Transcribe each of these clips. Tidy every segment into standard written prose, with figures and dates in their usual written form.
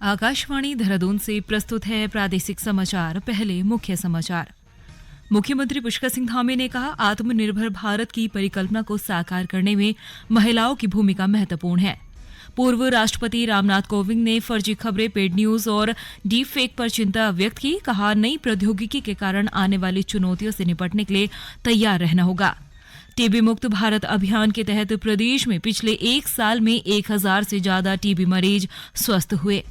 आकाशवाणी देहरादून से प्रस्तुत है प्रादेशिक समाचार। पहले मुख्य समाचार। मुख्यमंत्री पुष्कर सिंह धामी ने कहा, आत्मनिर्भर भारत की परिकल्पना को साकार करने में महिलाओं की भूमिका महत्वपूर्ण है। पूर्व राष्ट्रपति रामनाथ कोविंद ने फर्जी खबरें, पेड न्यूज और डीप फेक पर चिंता व्यक्त की। कहा, नई प्रौद्योगिकी के कारण आने वाली चुनौतियों से निपटने के लिए तैयार रहना होगा। टीबी मुक्त भारत अभियान के तहत प्रदेश में पिछले 1 साल में 1000 से ज्यादा टीबी मरीज स्वस्थ हुए।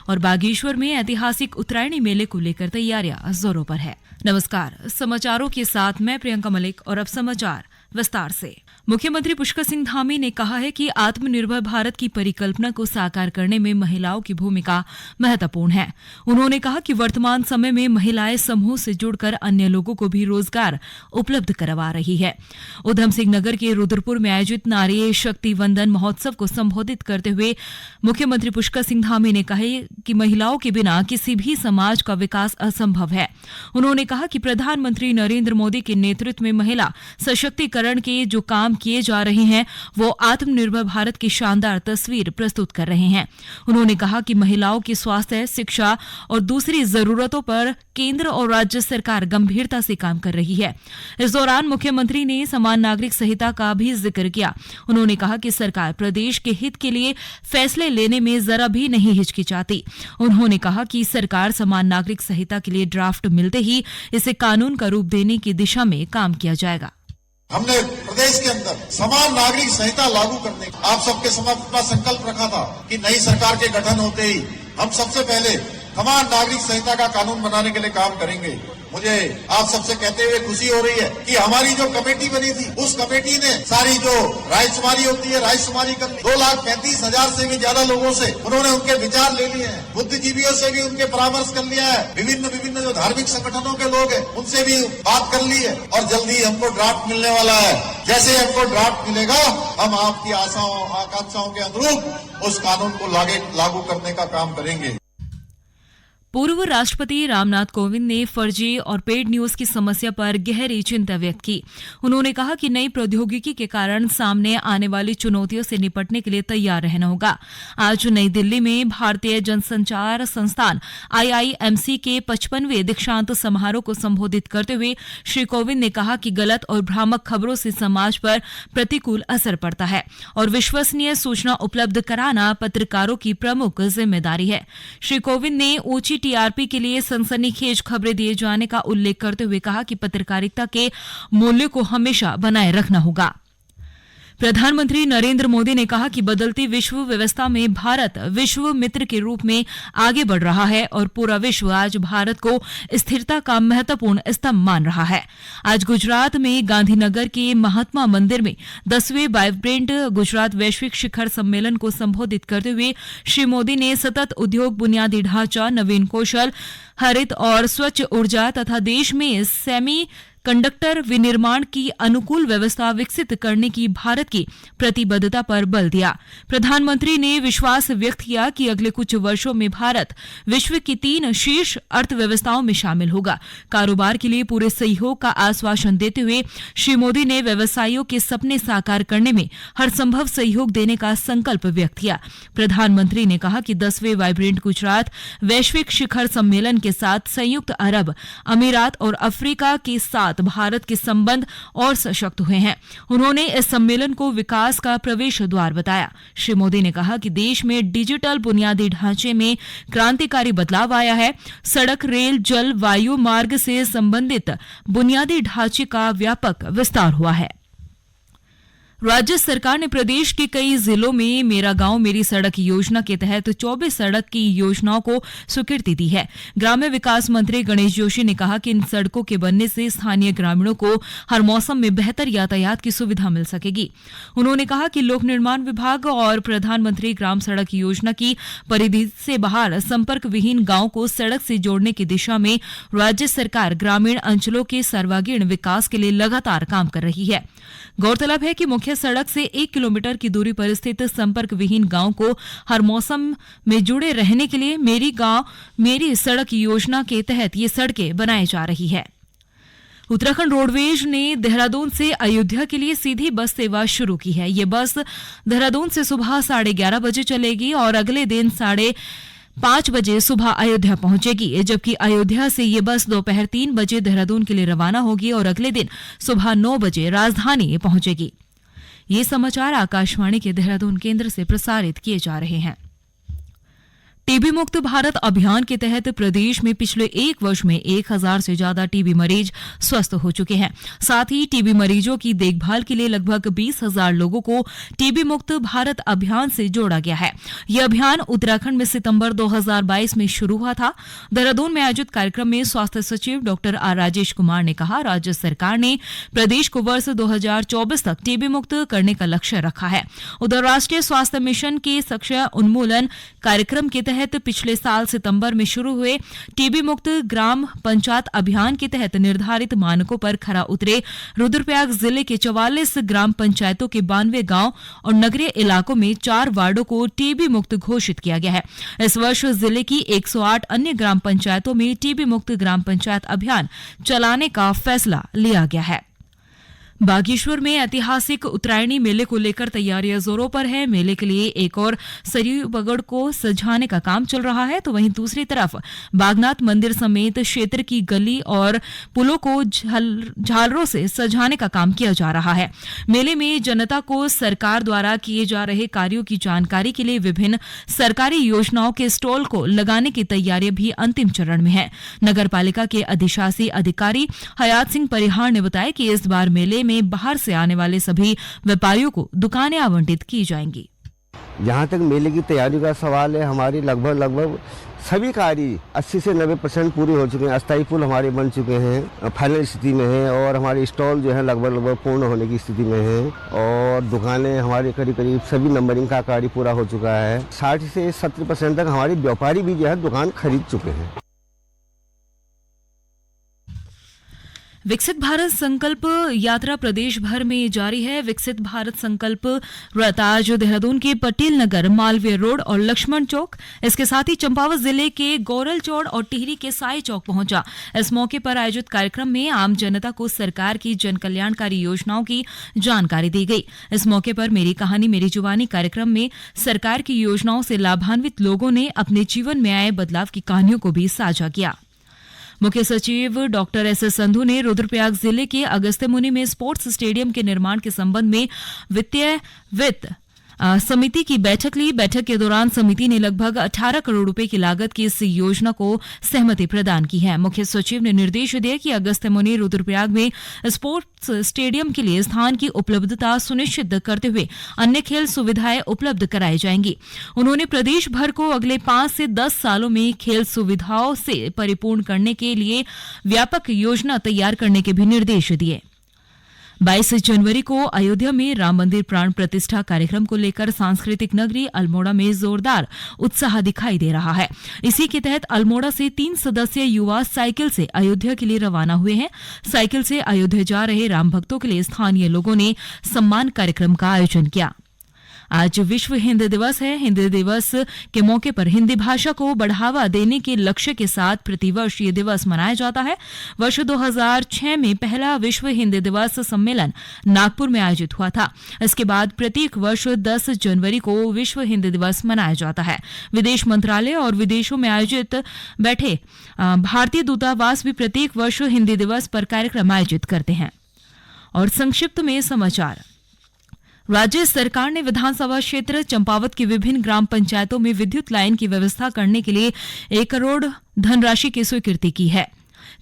और बागेश्वर में ऐतिहासिक उत्तरायणी मेले को लेकर तैयारियां जोरों पर है। नमस्कार, समाचारों के साथ मैं प्रियंका मलिक और अब समाचार विस्तार से। मुख्यमंत्री पुष्कर सिंह धामी ने कहा है कि आत्मनिर्भर भारत की परिकल्पना को साकार करने में महिलाओं की भूमिका महत्वपूर्ण है। उन्होंने कहा कि वर्तमान समय में महिलाएं समूह से जुड़कर अन्य लोगों को भी रोजगार उपलब्ध करवा रही है। उधम सिंह नगर के रुद्रपुर में आयोजित नारी शक्ति वंदन महोत्सव को संबोधित करते हुए मुख्यमंत्री पुष्कर सिंह धामी ने कहा कि महिलाओं के बिना किसी भी समाज का विकास असंभव है। उन्होंने कहा कि प्रधानमंत्री नरेंद्र मोदी के नेतृत्व में महिला सशक्तिकरण के जो काम किए जा रहे हैं वो आत्मनिर्भर भारत की शानदार तस्वीर प्रस्तुत कर रहे हैं। उन्होंने कहा कि महिलाओं की स्वास्थ्य, शिक्षा और दूसरी जरूरतों पर केंद्र और राज्य सरकार गंभीरता से काम कर रही है। इस दौरान मुख्यमंत्री ने समान नागरिक संहिता का भी जिक्र किया। उन्होंने कहा कि सरकार प्रदेश के हित के लिए फैसले लेने में जरा भी नहीं हिचकिचाती। उन्होंने कहा कि सरकार समान नागरिक संहिता के लिए ड्राफ्ट मिलते ही इसे कानून का रूप देने की दिशा में काम किया जाएगा। हमने प्रदेश के अंदर समान नागरिक संहिता लागू करने का आप सबके समक्ष अपना संकल्प रखा था कि नई सरकार के गठन होते ही हम सबसे पहले समान नागरिक संहिता का कानून बनाने के लिए काम करेंगे। मुझे आप सबसे कहते हुए खुशी हो रही है कि हमारी जो कमेटी बनी थी उस कमेटी ने सारी जो रायशुमारी होती है रायशुमारी कर ली। 2,35,000 से भी ज्यादा लोगों से उन्होंने उनके विचार ले लिए हैं। बुद्धिजीवियों से भी उनके परामर्श कर लिया है। विभिन्न जो धार्मिक संगठनों के लोग हैं उनसे भी बात कर ली है और जल्दी हमको ड्राफ्ट मिलने वाला है। जैसे हमको ड्राफ्ट मिलेगा हम आपकी आशाओं आकांक्षाओं के अनुरूप उस कानून को लागू करने का काम करेंगे। पूर्व राष्ट्रपति रामनाथ कोविंद ने फर्जी और पेड न्यूज की समस्या पर गहरी चिंता व्यक्त की। उन्होंने कहा कि नई प्रौद्योगिकी के कारण सामने आने वाली चुनौतियों से निपटने के लिए तैयार रहना होगा। आज नई दिल्ली में भारतीय जनसंचार संस्थान IIMC के 55वें दीक्षांत समारोह को संबोधित करते हुए श्री कोविंद ने कहा कि गलत और भ्रामक खबरों से समाज पर प्रतिकूल असर पड़ता है और विश्वसनीय सूचना उपलब्ध कराना पत्रकारों की प्रमुख जिम्मेदारी है। श्री कोविंद ने ऊंची टीआरपी के लिए सनसनीखेज खबरें दिए जाने का उल्लेख करते हुए कहा कि पत्रकारिता के मूल्य को हमेशा बनाए रखना होगा। प्रधानमंत्री नरेंद्र मोदी ने कहा कि बदलती विश्व व्यवस्था में भारत विश्व मित्र के रूप में आगे बढ़ रहा है और पूरा विश्व आज भारत को स्थिरता का महत्वपूर्ण स्तंभ मान रहा है। आज गुजरात में गांधीनगर के महात्मा मंदिर में 10वें वाइब्रेंट गुजरात वैश्विक शिखर सम्मेलन को संबोधित करते हुए श्री मोदी ने सतत उद्योग, बुनियादी ढांचा, नवीन कौशल, हरित और स्वच्छ ऊर्जा तथा देश में सेमी कंडक्टर विनिर्माण की अनुकूल व्यवस्था विकसित करने की भारत की प्रतिबद्धता पर बल दिया। प्रधानमंत्री ने विश्वास व्यक्त किया कि अगले कुछ वर्षों में भारत विश्व की 3 शीर्ष अर्थव्यवस्थाओं में शामिल होगा। कारोबार के लिए पूरे सहयोग का आश्वासन देते हुए श्री मोदी ने व्यवसायियों के सपने साकार करने में हर संभव सहयोग देने का संकल्प व्यक्त किया। प्रधानमंत्री ने कहा कि 10वें वाइब्रेंट गुजरात वैश्विक शिखर सम्मेलन के साथ संयुक्त अरब अमीरात और अफ्रीका के साथ भारत के संबंध और सशक्त हुए हैं। उन्होंने इस सम्मेलन को विकास का प्रवेश द्वार बताया। श्री मोदी ने कहा कि देश में डिजिटल बुनियादी ढांचे में क्रांतिकारी बदलाव आया है। सड़क, रेल, जल, वायु मार्ग से संबंधित बुनियादी ढांचे का व्यापक विस्तार हुआ है। राज्य सरकार ने प्रदेश के कई जिलों में मेरा गांव मेरी सड़क योजना के तहत 24 सड़क की योजनाओं को स्वीकृति दी है। ग्राम्य विकास मंत्री गणेश जोशी ने कहा कि इन सड़कों के बनने से स्थानीय ग्रामीणों को हर मौसम में बेहतर यातायात की सुविधा मिल सकेगी। उन्होंने कहा कि लोक निर्माण विभाग और प्रधानमंत्री ग्राम सड़क योजना की परिधि से बाहर संपर्क विहीन गांव को सड़क से जोड़ने की दिशा में राज्य सरकार ग्रामीण अंचलों के सर्वांगीण विकास के लिए लगातार काम कर रही है। गौरतलब है कि मुख्य सड़क से 1 किलोमीटर की दूरी पर स्थित संपर्क विहीन गांव को हर मौसम में जुड़े रहने के लिए मेरी गांव मेरी सड़क योजना के तहत ये सड़कें बनाई जा रही है। उत्तराखंड रोडवेज ने देहरादून से अयोध्या के लिए सीधी बस सेवा शुरू की है। ये बस देहरादून से सुबह 11:30 बजे चलेगी और अगले दिन 5 बजे सुबह अयोध्या पहुंचेगी, जबकि अयोध्या से ये बस दोपहर 3 बजे देहरादून के लिए रवाना होगी और अगले दिन सुबह 9 बजे राजधानी पहुंचेगी। ये समाचार आकाशवाणी के देहरादून केंद्र से प्रसारित किए जा रहे हैं। टीबी मुक्त भारत अभियान के तहत प्रदेश में पिछले 1 वर्ष में 1000 से ज्यादा टीबी मरीज स्वस्थ हो चुके हैं। साथ ही टीबी मरीजों की देखभाल के लिए लगभग 20,000 लोगों को टीबी मुक्त भारत अभियान से जोड़ा गया है। यह अभियान उत्तराखंड में सितंबर 2022 में शुरू हुआ था। देहरादून में आयोजित कार्यक्रम में स्वास्थ्य सचिव डॉक्टर आर राजेश कुमार ने कहा, राज्य सरकार ने प्रदेश को वर्ष 2024 तक टीबी मुक्त करने का लक्ष्य रखा है। उधर राष्ट्रीय स्वास्थ्य मिशन के सक्रिय उन्मूलन कार्यक्रम के तहत पिछले साल सितंबर में शुरू हुए टीबी मुक्त ग्राम पंचायत अभियान के तहत निर्धारित मानकों पर खरा उतरे रुद्रप्रयाग जिले के 44 ग्राम पंचायतों के 92 गांव और नगरीय इलाकों में 4 वार्डों को टीबी मुक्त घोषित किया गया है। इस वर्ष जिले की 108 अन्य ग्राम पंचायतों में टीबी मुक्त ग्राम पंचायत अभियान चलाने का फैसला लिया गया है। बागेश्वर में ऐतिहासिक उत्तरायणी मेले को लेकर तैयारियां जोरों पर है। मेले के लिए एक और सरयू बगड़ को सजाने का काम चल रहा है, तो वहीं दूसरी तरफ बागनाथ मंदिर समेत क्षेत्र की गली और पुलों को झालरों से सजाने का काम किया जा रहा है। मेले में जनता को सरकार द्वारा किए जा रहे कार्यों की जानकारी के लिए विभिन्न सरकारी योजनाओं के स्टॉल को लगाने की तैयारियां भी अंतिम चरण में है। नगर पालिका के अधिशासी अधिकारी हयात सिंह परिहार ने बताया कि इस बार मेले में बाहर से आने वाले सभी व्यापारियों को दुकानें आवंटित की जाएंगी। जहाँ तक मेले की तैयारी का सवाल है, हमारी लगभग सभी कार्य 80 से 90% पूरे हो चुके हैं। अस्थायी पुल हमारे बन चुके हैं, फाइनल स्थिति में है, और हमारे स्टॉल जो है लगभग पूर्ण होने की स्थिति में है, और दुकानें हमारे करीब सभी नंबरिंग का कार्य पूरा हो चुका है। 60 से 70% तक हमारे व्यापारी भी जो है दुकान खरीद चुके हैं। विकसित भारत संकल्प यात्रा प्रदेश भर में जारी है। विकसित भारत संकल्प रथ आज देहरादून के पटेल नगर, मालवीय रोड और लक्ष्मण चौक, इसके साथ ही चंपावत जिले के गोरल चौड़ और टिहरी के साई चौक पहुंचा। इस मौके पर आयोजित कार्यक्रम में आम जनता को सरकार की जन कल्याणकारी योजनाओं की जानकारी दी गई। इस मौके पर मेरी कहानी मेरी जुबानी कार्यक्रम में सरकार की योजनाओं से लाभान्वित लोगों ने अपने जीवन में आए बदलाव की कहानियों को भी साझा किया। मुख्य सचिव डॉक्टर एस संधू ने रुद्रप्रयाग जिले के अगस्त्यमुनि में स्पोर्ट्स स्टेडियम के निर्माण के संबंध में वित्त समिति की बैठक ली। बैठक के दौरान समिति ने लगभग 18 करोड़ रुपए की लागत की इस योजना को सहमति प्रदान की है। मुख्य सचिव ने निर्देश दिया कि अगस्त्यमुनि रुद्रप्रयाग में स्पोर्ट्स स्टेडियम के लिए स्थान की उपलब्धता सुनिश्चित करते हुए अन्य खेल सुविधाएं उपलब्ध कराई जाएंगी। उन्होंने प्रदेश भर को अगले 5 से 10 सालों में खेल सुविधाओं से परिपूर्ण करने के लिए व्यापक योजना तैयार करने के भी निर्देश दिए। 22 जनवरी को अयोध्या में राम मंदिर प्राण प्रतिष्ठा कार्यक्रम को लेकर सांस्कृतिक नगरी अल्मोड़ा में जोरदार उत्साह दिखाई दे रहा है। इसी के तहत अल्मोड़ा से 3 सदस्यीय युवा साइकिल से अयोध्या के लिए रवाना हुए हैं। साइकिल से अयोध्या जा रहे राम भक्तों के लिए स्थानीय लोगों ने सम्मान कार्यक्रम का आयोजन किया। आज विश्व हिंदी दिवस है। हिंदी दिवस के मौके पर हिंदी भाषा को बढ़ावा देने के लक्ष्य के साथ प्रतिवर्ष ये दिवस मनाया जाता है। वर्ष 2006 में पहला विश्व हिंदी दिवस सम्मेलन नागपुर में आयोजित हुआ था। इसके बाद प्रत्येक वर्ष 10 जनवरी को विश्व हिंदी दिवस मनाया जाता है। विदेश मंत्रालय और विदेशों में आयोजित बैठे भारतीय दूतावास भी प्रत्येक वर्ष हिंदी दिवस पर कार्यक्रम आयोजित करते हैं। और संक्षिप्त में समाचार। राज्य सरकार ने विधानसभा क्षेत्र चंपावत की विभिन्न ग्राम पंचायतों में विद्युत लाइन की व्यवस्था करने के लिए 1 करोड़ धनराशि की स्वीकृति की है।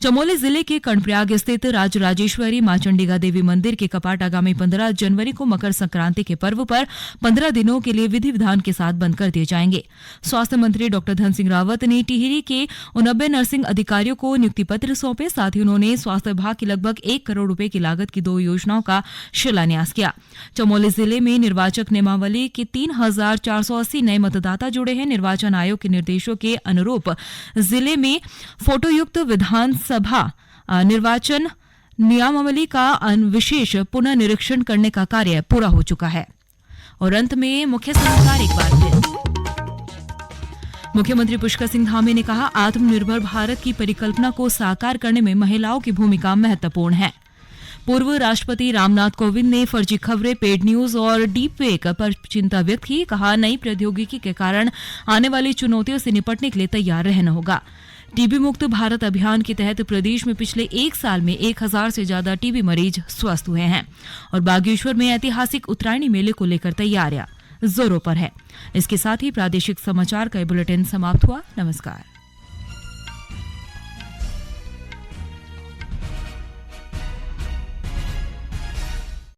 चमोली जिले के कर्णप्रयाग स्थित राजराजेश्वरी मां चंडिका देवी मंदिर के कपाट आगामी 15 जनवरी को मकर संक्रांति के पर्व पर 15 दिनों के लिए विधि विधान के साथ बंद कर दिए जाएंगे। स्वास्थ्य मंत्री डॉ धन सिंह रावत ने टिहरी के 89 नर्सिंग अधिकारियों को नियुक्ति पत्र सौंपे। साथ ही उन्होंने स्वास्थ्य विभाग की लगभग 1 करोड़ रुपए की लागत की 2 योजनाओं का शिलान्यास किया। चमोली जिले में निर्वाचक नियमावली के 3,480 नए मतदाता जुड़े हैं। निर्वाचन आयोग के निर्देशों के अनुरूप जिले में फोटोयुक्त विधानसभा निर्वाचन नियमावली का विशेष पुनः निरीक्षण करने का कार्य पूरा हो चुका है। और अंत में मुख्य समाचार एक बार फिर। मुख्यमंत्री पुष्कर सिंह धामी ने कहा, आत्मनिर्भर भारत की परिकल्पना को साकार करने में महिलाओं की भूमिका महत्वपूर्ण है। पूर्व राष्ट्रपति रामनाथ कोविंद ने फर्जी खबरें, पेड न्यूज और डीप फेक पर चिंता व्यक्त की। कहा, नई प्रौद्योगिकी के कारण आने वाली चुनौतियों से निपटने के लिए तैयार रहना होगा। टीबी मुक्त भारत अभियान के तहत प्रदेश में पिछले 1 साल में 1000 से ज्यादा टीबी मरीज स्वस्थ हुए हैं और बागेश्वर में ऐतिहासिक उत्तरायणी मेले को लेकर तैयारियां जोरों पर है। इसके साथ ही प्रादेशिक समाचार का बुलेटिन समाप्त हुआ। नमस्कार।